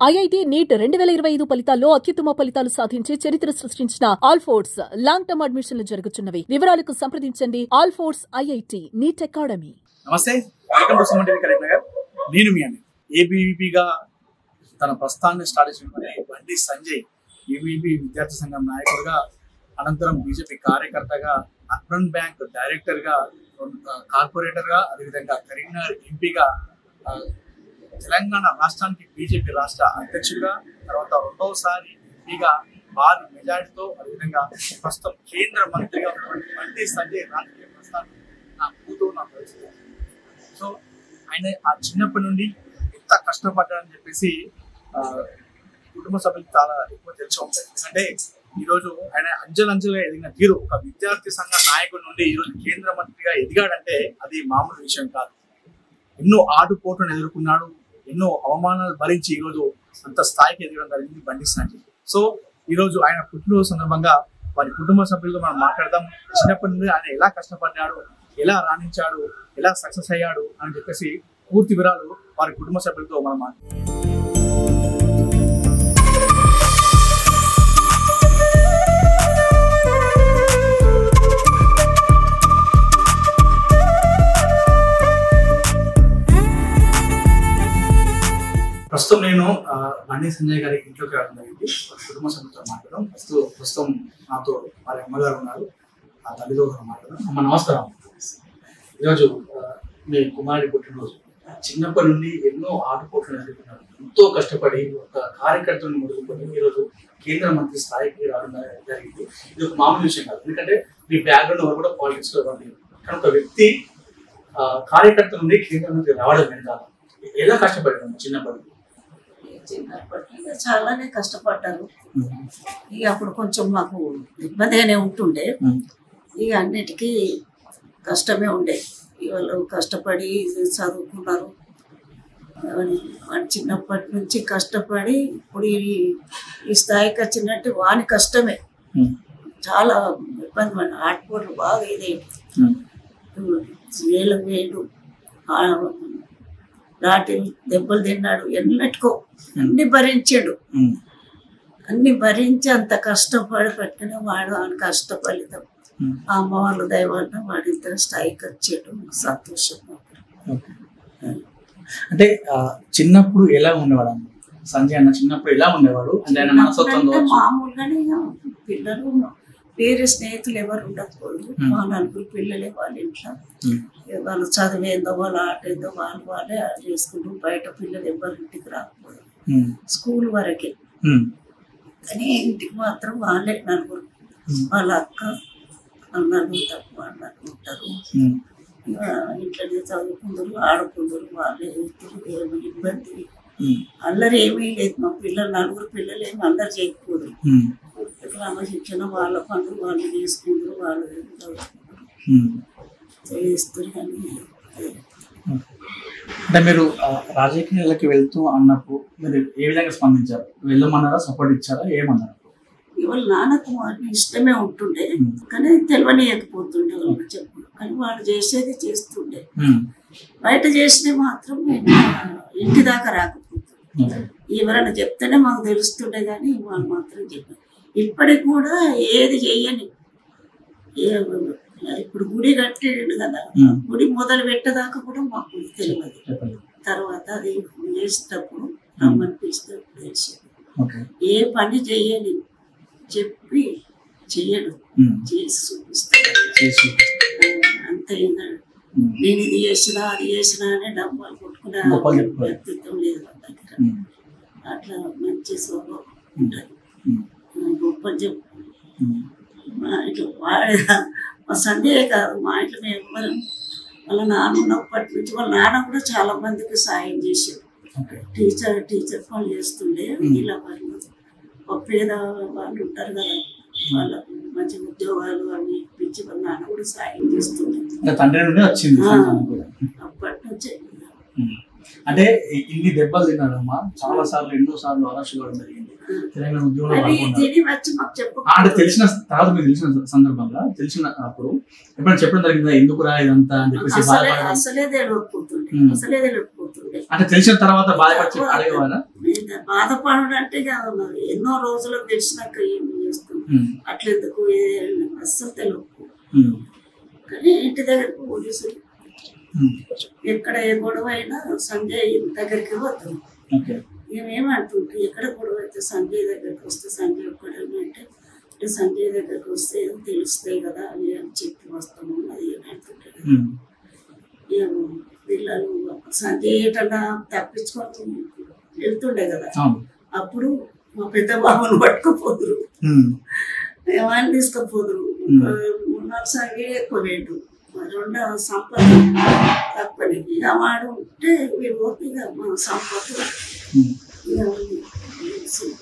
IIT neat 2025 ఫలితాల్లో అత్యుత్తమ ఫలితాలు సాధించి చరిత్ర సృష్టించిన ఆల్ఫోర్స్ లాంగ్ టర్మ్ అడ్మిషన్లు జరుగుతున్నవి. వివరాలకు సంప్రదించండి ఆల్ఫోర్స్ ఐఐటీ నీట్ అకాడమీ. నమస్తే, welcome to Suman TV Karimnagar. నేను మీ అండి. ఏబీవీపీగా తన ప్రస్థానాన్ని స్టార్ట్ చేసిన బండి సంజయ్ ఏబీవీపీ విద్యార్థి సంఘం నాయకుడిగా, అనంతరం బీజేపీ కార్యకర్తగా, అర్బన్ బ్యాంక్ డైరెక్టర్గా, కార్పొరేటర్గా, అదేవిధంగా కరీంనగర్ ఎంపీగా, తెలంగాణ రాష్ట్రానికి బీజేపీ రాష్ట్ర అధ్యక్షుడిగా, తర్వాత రెండవసారి ఎంపీగా భారీ మెజార్టీతో, అదేవిధంగా ప్రస్తుతం కేంద్ర మంత్రిగా ఉన్నటువంటి బండి సంజయ్ రాజకీయ ప్రస్థానం నా కూతురు నా పరిస్థితి. సో ఆయన ఆ చిన్నప్పటి నుండి ఎంత కష్టపడ్డాడని చెప్పేసి కుటుంబ సభ్యులకు చాలా ఎక్కువ తెలిసి ఉంటాయి. ఎందుకంటే ఈరోజు ఆయన అంచెలంచెలుగా ఎదిగిన తీరు, ఒక విద్యార్థి సంఘ నాయకుడి నుండి ఈరోజు కేంద్ర మంత్రిగా ఎదిగాడంటే అది మామూలు విషయం కాదు. ఎన్నో ఆటుపోట్లను ఎదుర్కొన్నాడు, ఎన్నో అవమానాలు భరించి ఈరోజు అంత స్థాయికి ఎదగడం జరిగింది బండి సంజయ్. సో ఈరోజు ఆయన పుట్టినరోజు సందర్భంగా వారి కుటుంబ సభ్యులతో మనం మాట్లాడదాం. చిన్నప్పటి నుండి ఆయన ఎలా కష్టపడ్డాడు, ఎలా రాణించాడు, ఎలా సక్సెస్ అయ్యాడు అని చెప్పేసి పూర్తి వివరాలు వారి కుటుంబ సభ్యులతో మనం మాట్లాడదాం. ప్రస్తుతం నేను బండి సంజయ్ గారి ఇంట్లోకి రావడం జరిగింది. కుటుంబ సభ్యులతో మాట్లాడడం. ప్రస్తుతం నాతో వారి అమ్మగారు ఉన్నారు, ఆ తల్లిదండ్రులు మాట్లాడడం. అమ్మ నమస్కారం. ఈరోజు మీ కుమారుడి పుట్టినరోజు. చిన్నప్పటి నుండి ఎన్నో ఆటుపోట్లు ఎదుర్కొన్నారు, ఎంతో కష్టపడి ఒక కార్యకర్తలను మొదలుకొని ఈరోజు కేంద్ర మంత్రి స్థాయికి రావడం జరిగింది. ఇది ఒక మామూలు విషయం కాదు, ఎందుకంటే మీ బ్యాక్గ్రౌండ్ ఎవరు కూడా పాలిటిక్స్ లో రాలేదు. కానీ ఒక వ్యక్తి కార్యకర్త నుండి కేంద్ర మంత్రి రావడం వెనకాల ఎలా కష్టపడ్డాను చిన్నప్పటి చాలానే కష్టపడ్డారు. ఇక అప్పుడు కొంచెం మాకు ఇబ్బందిగానే ఉంటుండే, ఇక అన్నిటికీ కష్టమే ఉండే. వాళ్ళు కష్టపడి చదువుకున్నారు, చిన్నప్పటి నుంచి కష్టపడి ఇప్పుడు ఈ స్థాయికి వచ్చినట్టు వాని కష్టమే. చాలా ఇబ్బంది పడి ఆటపోట్లు బాగా ఇదే వేలు రాటి దెబ్బలు తిన్నాడు, ఎన్నటికో అన్ని భరించాడు. అన్ని భరించి అంత కష్టపడి పెట్టుకుని వాడు ఆయన కష్ట ఫలితం ఆ అమ్మ వాళ్ళ దైవాన్ని వాడిద్దరు స్థాయికి వచ్చాడు. సంతోషం. అంటే చిన్నప్పుడు ఎలా ఉండేవాడు సంజయ్ అన్న? చిన్నప్పుడు ఎలా ఉండేవాడు? మామూలుగానే పిల్లలు వేరే స్నేహితులు ఎవరు ఉండకపోదు. మా నలుగురు పిల్లలే వాళ్ళ ఇంట్లో, వాళ్ళు చదివేందో వాళ్ళ ఆట ఏందో వాళ్ళే చేసుకుంటూ బయట పిల్లలు ఎవరు ఇంటికి రాకపోదు, స్కూల్ వరకే. కానీ ఇంటికి మాత్రం వాళ్ళే నలుగురు, వాళ్ళ అక్క అన్నలు తక్కువ అన్నలు ఉంటారు. ఇంట్లోనే చదువుకుందరు, ఆడుకుందరు, వాళ్ళే ఏమి ఇబ్బంది అల్లరి ఏమీ లేదు. మా పిల్లలు నలుగురు పిల్లలు ఏమి అల్లరి చేయకపోదు. క్రమశిక్షణ వాళ్ళ పనులు వాళ్ళు చేసుకుంటారు, వాళ్ళు చేస్తారు. కానీ అంటే మీరు రాజకీయాలకి వెళ్తూ అన్నప్పుడు మీరు ఏ విధంగా స్పందించారు? వెళ్ళమన్నారా, సపోర్ట్ ఇచ్చారా, ఏమన్నారు? ఇవాళ నాన్నకు వాడిని ఇష్టమే ఉంటుండే, కానీ తెలియనియకపోతుండే వాళ్ళు చెప్పు. కానీ వాళ్ళు చేసేది చేస్తుండే, బయట చేసినవి మాత్రం ఇంటి దాకా రాకపోతుంది. ఎవరైనా చెప్తేనే మాకు తెలుస్తుండే, కానీ వాళ్ళు మాత్రం చెప్పారు. ఇప్పటికి కూడా ఏది చెయ్యని, ఇప్పుడు గుడి కట్టాడు కదా, గుడి మొదలు పెట్టేదాకా కూడా మాకు తెలియదు. తర్వాత అది చేసేటప్పుడు రమ్మనిపిస్తే తెలిసేది. ఏ పని చెయ్యని చెప్పి చెయ్యడు, చేసి చూపిస్తాడు. అంతే, నేను ఇది చేసినా అది చేసినా అని డబ్బాలు కొట్టుకునే వ్యక్తిత్వం లేదు మన దగ్గర. అట్లా మంచి స్వభావం ఉంటుంది, గొప్ప చెప్పు. మా ఇంట్లో మా సంజయ్ కాదు, మా ఇంట్లో మేము ఎవరు వాళ్ళ నాన్న ఉన్నప్పటి నుంచి వాళ్ళ నాన్న కూడా చాలా మందికి సాయం చేశాడు. టీచర్ పనులు చేస్తుండే. ఇలా వాళ్ళు పేద వాళ్ళు ఉంటారు కదా, వాళ్ళకు మంచి ఉద్యోగాలు అవి ఇప్పించి వాళ్ళ నాన్న కూడా సాయం చేస్తుండే. అప్పటి నుంచే. అంటే ఇన్ని దెబ్బలు తిన్నాడమ్మా, చాలా సార్లు, ఎన్నో సార్లు అరెస్ట్ కావడం జరిగింది. తెలంగాణ ఉద్యోగంలో అంటే తెలిసిన తర్వాత మీకు తెలిసిన సందర్భంగా తెలిసినప్పుడు ఎప్పుడైనా చెప్పడం జరిగిందా, ఎందుకు రా ఇదంతా అని చెప్పేసి? అసలే తెలియకపోతుండే. అంటే తెలిసిన తర్వాత బాధపడి అడిగేవారా? బాధపడడం అంటే ఎన్నో రోజులకు తెలిసినాక ఏం చేస్తాం అట్లెందుకు అస్సలు తెలియదు. కానీ ఇంటి దగ్గరకు పోలీసులు ఎక్కడ ఏ గొడవ అయినా సంజయ్ దగ్గరికి పోతాం. మేమేమంటుంటే ఎక్కడ గొడవ అయితే సంజయ్ దగ్గరికి వస్తే సంజయ్ ఒక్కడేమంటే సంజయ్ దగ్గరికి వస్తే తెలుస్తాయి కదా అవి అని చెప్పి వస్తాము అది అని అంటుంటారు. పిల్లలు సంజయ్ ఏటన్నా తప్పించుకొని వెళ్తుండే కదా, అప్పుడు మా పెద్ద బాబుని పట్టుకుపోదురు, ఏమైనా తీసుకుపోదురు. మూడు సంజయ్ ఎక్కువ రేటు, రెండో సంపద తక్కువనే. ఇక వాడు ఉంటే వీడు పోతే ఇక మా సంపద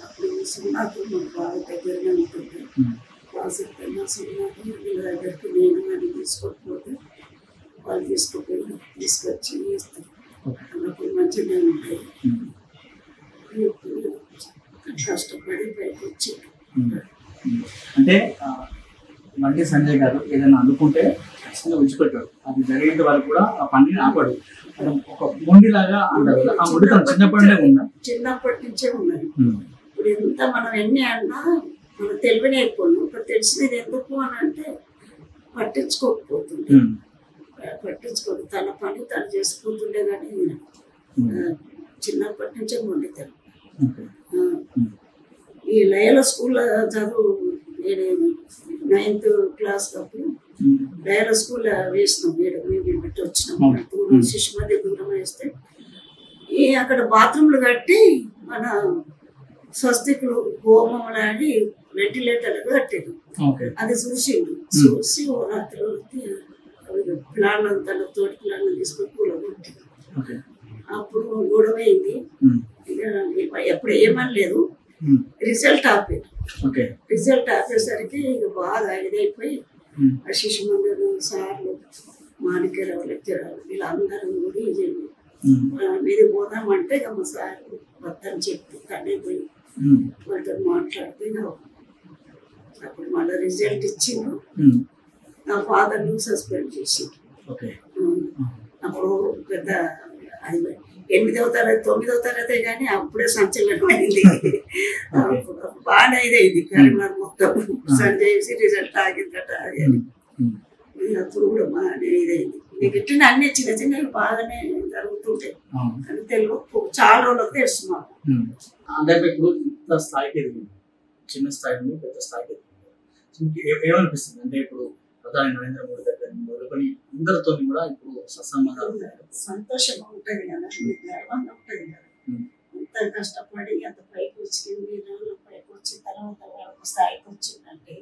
అప్పుడు సున్నాకు మా బాగా దగ్గరగా ఉంటుంటే మా సున్నాకు వీళ్ళ దగ్గరికి నేను అని తీసుకోకపోతే వాళ్ళు తీసుకొచ్చి ఇస్తారు. అన్నప్పుడు మంచిగా ఉంటాయి. కష్టపడి పైకి వచ్చి అంటే బండి సంజయ్ గారు ఏదైనా అనుకుంటే ఖచ్చితంగా విడిచిపెట్టాడు. అది జరిగేంత వరకు కూడా ఆ పనిని ఆపాడు. ఒక మొండిలాగా అంటారు. ఆ మొండి చిన్నప్పటి నుండే ఉందా? చిన్నప్పటి నుంచే ఉన్నది. ఇప్పుడు ఎంత మనం ఎన్ని అన్నా మనం తెలివినే అయిపోను. ఇప్పుడు తెలిసినది ఎందుకు అని అంటే పట్టించుకోకపోతుంది, పట్టించుకోదు. తన పని తను చేసుకుంటుండే కానీ చిన్నప్పటి నుంచే మొండితాను. ఈ లయల స్కూల్లో చదువు 9th క్లాస్ అప్పుడు లయల స్కూల్లో వేసినాం. మేము పెట్టి వచ్చినాం. దూరం శిశుమతి దూరం వేస్తే అక్కడ బాత్రూమ్లు కట్టి మన స్వస్తికులు హోమంలు అని వెంటిలేటర్లు కట్టారు. అది చూసి ఓ రాత్రి ప్లాన్ తన తోటి ప్లాన్ తీసుకొని కూలగొట్టి అప్పుడు గొడవైంది. ఎప్పుడు ఏమనలేదు. రిజల్ట్ ఆపేది. రిజల్ట్ ఆపేసరికి ఇక బాగా ఇదైపోయి ఆ శిశు మందిరు సార్లు మాణిక్యరావు లెక్చరావు వీళ్ళందరూ కూడా మీది పోదామంటే ఇక మా సార్ వద్దని చెప్పి తనే పోయి వాళ్ళతో మాట్లాడితే అప్పుడు మళ్ళీ రిజల్ట్ ఇచ్చిండ్రు. నా ఫాదర్ను సస్పెండ్ చేసిండ్రు. అప్పుడు పెద్ద అది 8వ తరగతి 9వ తరగతి కానీ అప్పుడే సంచలనమైంది. బాగానే ఇదైంది కరీంనగర్ మొత్తం. సంజయ్ రిజల్ట్ ఆగిందట అది అని. అప్పుడు కూడా బాగానే ఇదైంది. నీకు ఇట్లా అన్ని చిన్న చిన్నవి బాగానే జరుగుతుంటాయి కానీ తెలుగు చాలా రోజులకు తెలుస్తున్నాం. అంటే ఇప్పుడు ఇంత స్థాయికి ఎదిగింది, చిన్న స్థాయి నుండి పెద్ద స్థాయికి ఎదిగింది. ఏమనిపిస్తుంది అంటే ఇప్పుడు ప్రధాని నరేంద్ర మోడీ దగ్గర మొదలుకొని అందరితో కూడా ఇప్పుడు సత్సంబంధాలు సంతోషంగా ఉంటుంది కదా, గర్వంగా ఉంటుంది కదా. అంత కష్టపడి అంత పైకి వచ్చి 2 రోజులు పైకి వచ్చిన తర్వాత ఒక స్థాయికి వచ్చిందంటే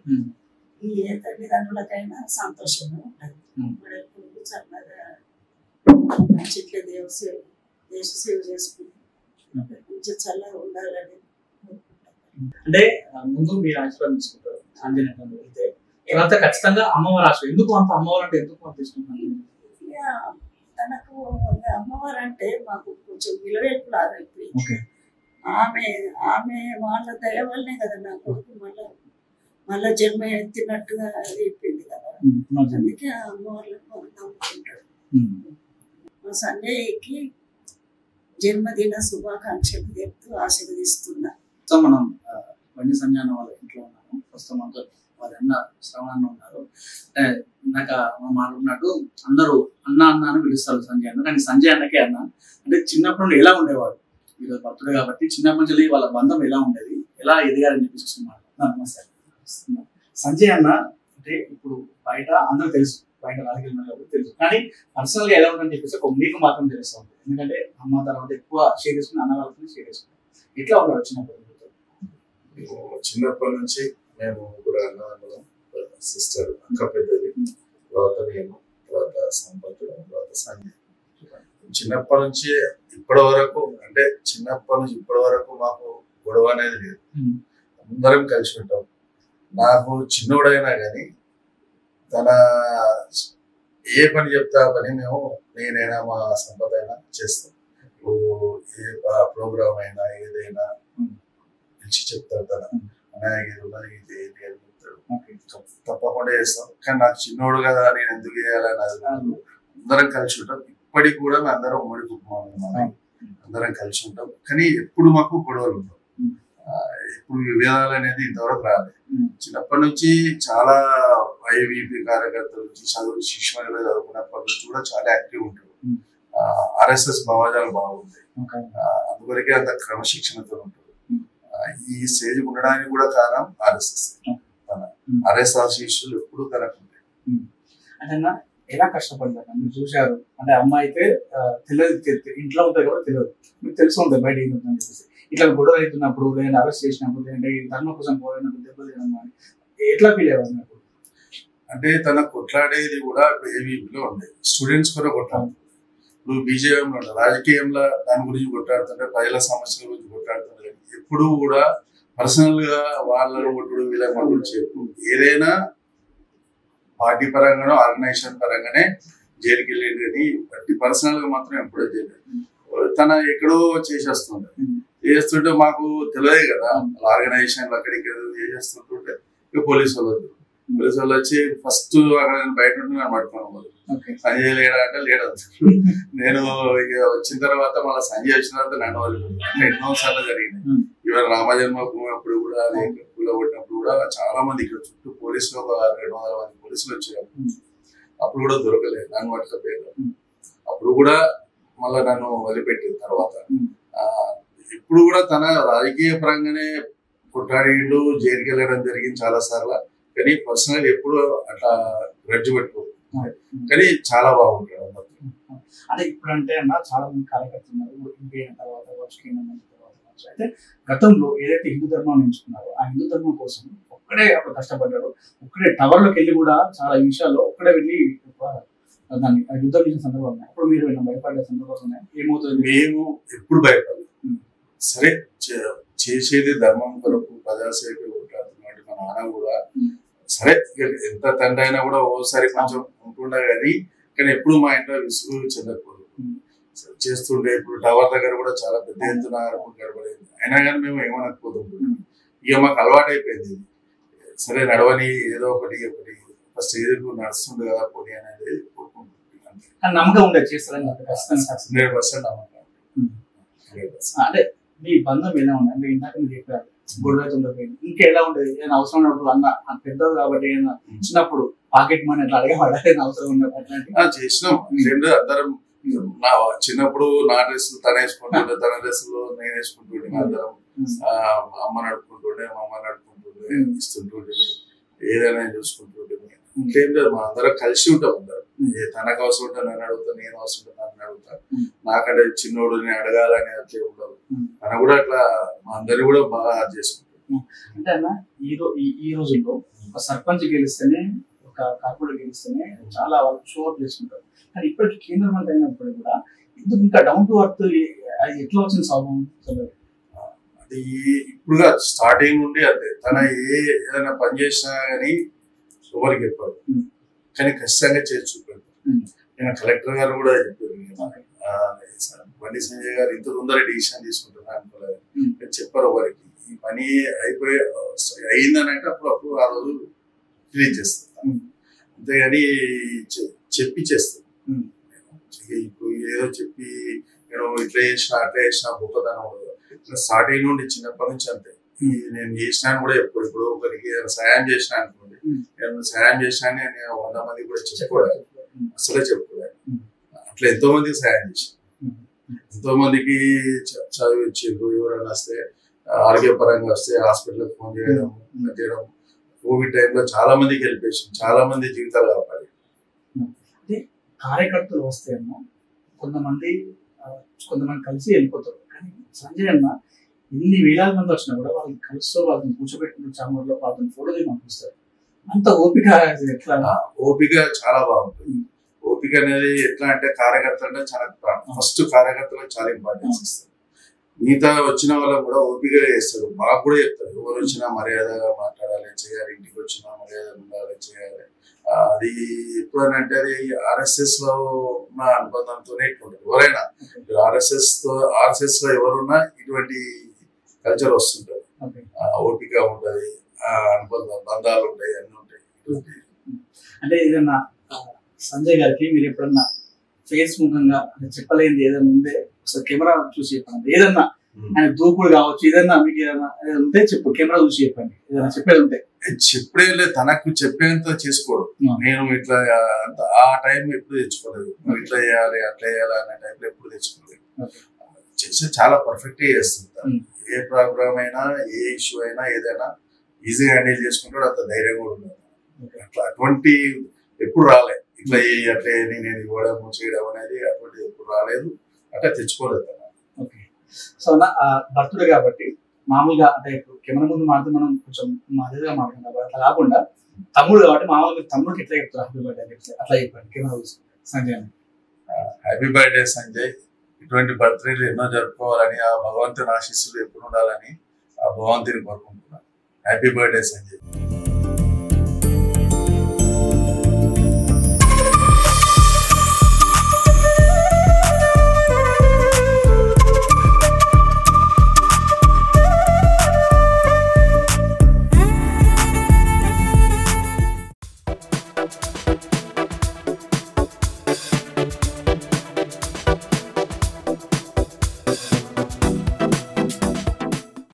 ఈ ఏ తల్లిదండ్రులకైనా సంతోషంగా ఉంటుంది. ఇప్పుడు ఎప్పుడు చల్లగా మంచిగా దేశ సేవ చేసుకుంటాం, మంచిగా చల్లగా ఉండాలని. అంటే ముందు మీరు ఆశీర్వాదం తీసుకుంటారు సంజయ్ వెళ్తే, తర్వాత ఖచ్చితంగా అమ్మవారు ఆశ. ఎందుకు అంత అమ్మవారు అంటే ఎందుకు అంత ఇష్టం? తనకు అమ్మవారు అంటే మాకు కొంచెం విలువేపులాగా అయిపోయింది. ఆమె వాళ్ళ దయ వల్లనే కదా నా కొడుకు మళ్ళా జన్మ ఎత్తినట్టుగా అయిపోయింది కదా. అందుకే ఆ అమ్మవార్లకు నమ్ముకుంటాడు. మా సంజయ్కి జన్మదిన శుభాకాంక్షలు చెప్తూ ఆశీర్వదిస్తున్నా. మనం బండి సంజయ్ అన్న వాళ్ళ ఇంట్లో ఉన్నాము. ప్రస్తుతం మనతో వారి అన్న శ్రవణ ఉన్నారు. ఇందాక మనం మాట్లాడుకున్నట్టు అందరూ అన్న అని పిలుస్తారు సంజయ్ అన్న, కానీ సంజయ్ అన్నకే అన్న. అంటే చిన్నప్పటి నుండి ఎలా ఉండేవాడు? ఈరోజు బర్త్డే కాబట్టి చిన్నప్పటి నుంచి వాళ్ళ బంధం ఎలా ఉండేది, ఎలా ఎదిగారని చెప్పేసి నమస్తే. సంజయ్ అన్న అంటే ఇప్పుడు బయట అందరూ తెలుసు, బయట రాజకీయ తెలుసు, కానీ పర్సనల్ గా ఎలా ఉందని చెప్పేసి మీకు మాత్రం తెలుస్తూ ఉంటుంది. ఎందుకంటే అమ్మ తర్వాత ఎక్కువ షేర్ చేసుకుని అన్న వాళ్ళకి షేర్ చేసుకున్నాం. ఎట్లా ఉన్నాడు చిన్నప్పటి నుంచి? మేము కూడా అన్నదమ్ములం, సిస్టర్ అక్క పెద్దది, తర్వాత నేను, తర్వాత సంపత్, తర్వాత సంజయ్. చిన్నప్పటి నుంచి ఇప్పటి వరకు, అంటే చిన్నప్పటి నుంచి ఇప్పటి వరకు మాకు గొడవ అనేది లేదు. అందరం కలిసి ఉంటాం. నాకు చిన్నోడైనా కానీ తన ఏ పని చెప్తే ఆ పని నేనైనా మా సంపద అయినా చేస్తాం. ఏ ప్రోగ్రామ్ అయినా ఏదైనా పిలిచి చెప్తాడు. తన అన్నయ్య ఉన్నది ఇది అని చెప్తాడు, తప్పకుండా చేస్తాం. కానీ నాకు చిన్నోడు కదా నేను ఎందుకు చేయాలని అందరం కలిసి ఉంటాం. ఇప్పటికి కూడా మేము అందరం ఉమ్మడి కుటుంబం. అందరం కలిసి ఉంటాం. కానీ ఎప్పుడు మాకు గొడవలు ఉంటాం. ఇప్పుడు విభేదాలు అనేది ఇంతవరకు రాలేదు. చిన్నప్పటి నుంచి చాలా ఐవీపీ కార్యకర్తల నుంచి శిష్యులుగా చదువుకున్నప్పటి నుంచి కూడా చాలా యాక్టివ్ ఉంటారు. ఆర్ఎస్ఎస్ భావాజాలు బాగుంటాయి. అందువరకే అంత క్రమశిక్షణతో ఉంటారు. ఈ స్టేజ్ ఉండడానికి కూడా కారణం ఆర్ఎస్ఎస్. ఆర్ఎస్ఎస్ శిష్యులు ఎప్పుడు తనకు ఉంటాయి. అంటే ఎలా కష్టపడతారు మీరు చూశారు? అంటే అమ్మాయి అయితే తెలియదు, ఇంట్లో ఉంటుంది కూడా తెలియదు, మీకు తెలుసు ఉంటుంది బయట ఏమవుతుందని చెప్పేసి. ఇట్లా గొడవ అవుతున్నప్పుడు, లేదంటే అరెస్ట్ చేసినప్పుడు, లేదంటే ధర్మ కోసం పోయినప్పుడు, దెబ్బలు తినడం ఎట్లా ఫీల్ అయ్యారు? అంటే తన కొట్లాడేది కూడా ఏబీపీలో ఉండే స్టూడెంట్స్ కూడా కొట్లాడుతుంది. ఇప్పుడు బీజేపీలో ఉండే రాజకీయంలో దాని గురించి కొట్లాడుతుంటే, ప్రజల సమస్యల గురించి కొట్లాడుతుంటే, ఎప్పుడు కూడా పర్సనల్ గా వాళ్ళను కొట్టుడు వీళ్ళని కొట్టుడు చెప్పు. ఏదైనా పార్టీ పరంగానో ఆర్గనైజేషన్ పరంగానే జైలుకి వెళ్ళేది, కానీ బట్టి పర్సనల్ గా మాత్రం ఎప్పుడో చేయలేదు. తన ఎక్కడో చేసేస్తుండే. చేస్తుంటే మాకు తెలియదు కదా, ఆర్గనైజేషన్ అక్కడికి చేసేస్తుంటుంటే ఇక పోలీసు వాళ్ళు వచ్చి ఫస్ట్ అక్కడ బయట ఉంటే నన్ను పట్టుకున్నాను. సంజయ్ లేడా అంటే లేడు. నేను ఇక వచ్చిన తర్వాత మళ్ళీ సంజయ్ వచ్చిన తర్వాత నన్ను వదిలిపోయింది. అట్లా ఎన్నో సార్లు జరిగింది. ఇవాళ రామజన్మభూమి అప్పుడు కూడా, కొట్టినప్పుడు కూడా చాలా మంది ఇక్కడ చుట్టూ పోలీసులు 200 మంది పోలీసులు వచ్చారు. అప్పుడు కూడా దొరకలేదు, నన్ను పట్టుకపోయారు. అప్పుడు కూడా మళ్ళీ నన్ను వదిలిపెట్టిన తర్వాత ఇప్పుడు కూడా తన రాజకీయ పరంగానే కొట్లాడిండు, జైలుకి వెళ్ళడం జరిగింది చాలా సార్లు. కానీ పర్సనల్ ఎప్పుడు అట్లా గ్రడ్జ్ పెట్టుకోదు. కానీ చాలా బాగుంటాడు. అంటే ఇప్పుడు అంటే చాలా మంది కార్యకర్తలు ఉన్నారు. ఎంపీ అయిన తర్వాత అయితే గతంలో ఏదైతే హిందూ ధర్మాన్ని ఎంచుకున్నారో ఆ హిందూ ధర్మం కోసం ఒక్కడే అప్పుడు కష్టపడ్డారు. ఒక్కడే టవర్లోకి వెళ్ళి కూడా చాలా విషయాల్లో ఒక్కడే వెళ్ళి దాన్ని యుద్ధం చేసిన సందర్భాలు ఉన్నాయి. అప్పుడు మీరు భయపడే సందర్భాలు ఉన్నాయి. ఏమవుతుంది? మేము ఎప్పుడు భయపడలేదు. సరే చేసేది ధర్మం కొరకు, ప్రజాసేవ కొట్లాడుతున్నాడు మా నాన్న కూడా. సరే ఎంత తండ్రి అయినా కూడా ఓసారి కొంచెం ఉంటుండే కానీ ఎప్పుడు మా ఇంట్లో విసుగు చెందకూడదు. చేస్తుండే ఇప్పుడు టవర్ దగ్గర కూడా చాలా పెద్ద ఎత్తున గడపలేదు. అయినా కానీ మేము ఏమనకపోతుంటున్నాం. ఇక మాకు అలవాటు అయిపోయింది. సరే నడవని ఏదో ఒకటి ఫస్ట్ ఏదో నడుస్తుంది కదా పోనీ అనేది కోరుకుంటున్నాం. నమ్మకం ఉండేది చేస్తారని 100% నమ్మకం. అంటే మీ బంధం ఎలా ఉంది? అంటే ఇందాక మీరు చెప్పారు గొడవ ఉండకపోయింది, ఇంకా ఎలా ఉండేది? ఏదైనా అవసరం ఉన్నప్పుడు అన్న పెద్దది కాబట్టి ఏదైనా చిన్నప్పుడు పాకెట్ మనీ అట్లా అడగబడాలి అవసరం ఉన్నప్పుడు చేసినాం. అందరం చిన్నప్పుడు నా డ్రెస్సులు తన వేసుకుంటుండే, తన డ్రెస్సులు నేను వేసుకుంటుండే, అందరం అమ్మ నడుపుకుంటుండే, మా అమ్మ నడుపుకుంటుండే, ఇస్తుంటుండే, ఏదైనా చూసుకుంటుండే. ఇంకేం లేదు, మా అందరం కలిసి ఉంటాం. అందరం తనకు అవసరం ఉంటే నన్ను అడుగుతా, నేను అవసరం ఉంటే నన్ను అడుగుతా. నాకంటే చిన్నోడు నేను అడగాలని అట్లే ఉండదు. తన కూడా అట్లా మా అందరినీ కూడా బాగా చేసుకుంటాం. అంటే అన్న ఈ రోజుల్లో ఒక సర్పంచ్ గెలిస్తేనే, ఒక కార్పొరేటర్ గెలిస్తేనే చాలా వాళ్ళు షో అప్ చేసుకుంటారు. కానీ ఇప్పటికీ కేంద్ర మంత్రి అయినప్పుడు కూడా ఎందుకు ఇంకా డౌన్ టు అర్త్ అది ఎట్లా వచ్చింది సాల్వ్? అది ఇప్పుడుగా స్టార్టింగ్ నుండి అంతే. తన ఏదైనా పని చేసినా కానీ ఎవరికి చెప్పారు, కానీ ఖచ్చితంగా చేసి చూపారు. నేను కలెక్టర్ గారు కూడా చెప్పారు, బండి సంజయ్ గారు ఇంత తొందరగా డిసిషన్ తీసుకుంటున్నా అనుకోలేదు. చెప్పారు ఎవరికి. ఈ పని అయిందని అంటే అప్పుడు ఆ రోజు రిలీజ్ చేస్తాను. అంతేగాని చెప్పి చేస్తాను. ఇప్పుడు ఏదో చెప్పి నేను ఇట్లా చేసినా అట్లా చేసినా గొప్పతనం ఉండదు. స్టార్టింగ్ నుండి చిన్నప్పటి నుంచి అంతే. నేను చేసినాను కూడా ఇప్పుడు ఒకరికి సాయం చేసినా అనుకోండి, నేను సాయం చేసినా నేను 100 మంది కూడా చెప్పుకోవాలి, అసలే చెప్పుకోవాలి. అట్లా ఎంతో మందికి సాయం చేశాను. ఎంతో మందికి చదివి ఇచ్చిండ్రు. ఎవరైనా వస్తే ఆరోగ్యపరంగా వస్తే హాస్పిటల్కి ఫోన్ చేయడం. కోవిడ్ టైంలో చాలా మందికి హెల్ప్ చేసింది, చాలా మంది జీవితాలు కాపాడి. అంటే కార్యకర్తలు వస్తే అన్న కొంతమంది కలిసి వెళ్ళిపోతారు. కానీ సంజయ్ అన్న ఇన్ని వేలాది మంది వచ్చినా కూడా వాళ్ళని కలుస్తూ వాళ్ళని కూర్చోబెట్టిన చామర్లో వాళ్ళని ఫోటో దిగి పంపిస్తారు. అంత ఓపిక ఎట్లా? ఓపిక చాలా బాగుంటుంది. ఓపిక అనేది ఎట్లా అంటే కార్యకర్త అంటే చాలా ఫస్ట్ కార్యకర్తలకు చాలా ఇంపార్టెన్స్ ఇస్తారు. మిగతా వచ్చిన వాళ్ళకు కూడా ఓపిక చేస్తారు. మాకు కూడా చెప్తారు, ఎవరు వచ్చినా మర్యాదగా మాట్లాడాలి, చేయాలి, ఇంటికి వచ్చినా మర్యాద ఉండాలి, చేయాలి. అది ఎప్పుడంటే అది ఆర్ఎస్ఎస్ లో ఉన్న అనుబంధంతోనే ఇట్లుంటుంది. ఎవరైనా ఆర్ఎస్ఎస్ లో ఎవరున్నా ఇటువంటి కల్చర్ వస్తుంటది. ఓపిక ఉంటది, బంధాలు ఉంటాయి, అన్ని ఉంటాయి. అంటే ఏదన్నా సంజయ్ గారికి మీరు ఎప్పుడన్నా ఫేస్ ముఖంగా చెప్పలేనిది ఏదైనా ఉందే ఒకసారి కెమెరా చూసి చెప్పండి, ఏదన్నా ఆయన దూకుడు కావచ్చు, ఏదన్నా మీకు ఏదైనా ఉంటే చెప్పు, కెమెరా చూసి చెప్పండి, ఏదైనా చెప్పేది ఉంటే. చెప్పే తనకు చెప్పేంత చేసుకోడు. నేను ఇట్లా ఆ టైం ఎప్పుడు తెచ్చుకోలేదు, ఇట్లా చేయాలి అట్లా చేయాలి అనే టైంలో ఎప్పుడు తెచ్చుకోలేదు. చేసి చాలా పర్ఫెక్ట్ గా చేస్తుంటారు. ఏ ప్రోగ్రామ్ అయినా, ఏ ఇష్యూ అయినా, ఏదైనా ఈజీగా హ్యాండిల్ చేసుకుంటాడు. అంత ధైర్యం కూడా ఉండదు. అట్లా అటువంటి ఎప్పుడు రాలే. ఇట్లా అట్లా నేను ఇవ్వడం చేయడం అనేది అటువంటిది ఎప్పుడు రాలేదు. అట్లా తెచ్చుకోలేదు. ఓకే. సో అన్న బర్త్డే కాబట్టి మామూలుగా అంటే ఇప్పుడు కెమెరా ముందు మాత్రం మనం కొంచెం అదేగా మాట్లాడుతున్నాం కాబట్టి అట్లా కాకుండా తమ్ముడు కాబట్టి మామూలుగా తమ్ముడికి ఎట్లా చెప్తారు హ్యాపీ బర్త్డే అని చెప్తే అట్లా చెప్పండి కెమెరా సంజయ్ అని. హ్యాపీ బర్త్డే సంజయ్, ఇటువంటి బర్త్డేలు ఎన్నో జరుపుకోవాలని, ఆ భగవంతుని ఆశీస్సులు ఎప్పుడు ఉండాలని ఆ భగవంతుని కోరుకుంటున్నాను. Happy birthday Sanjay.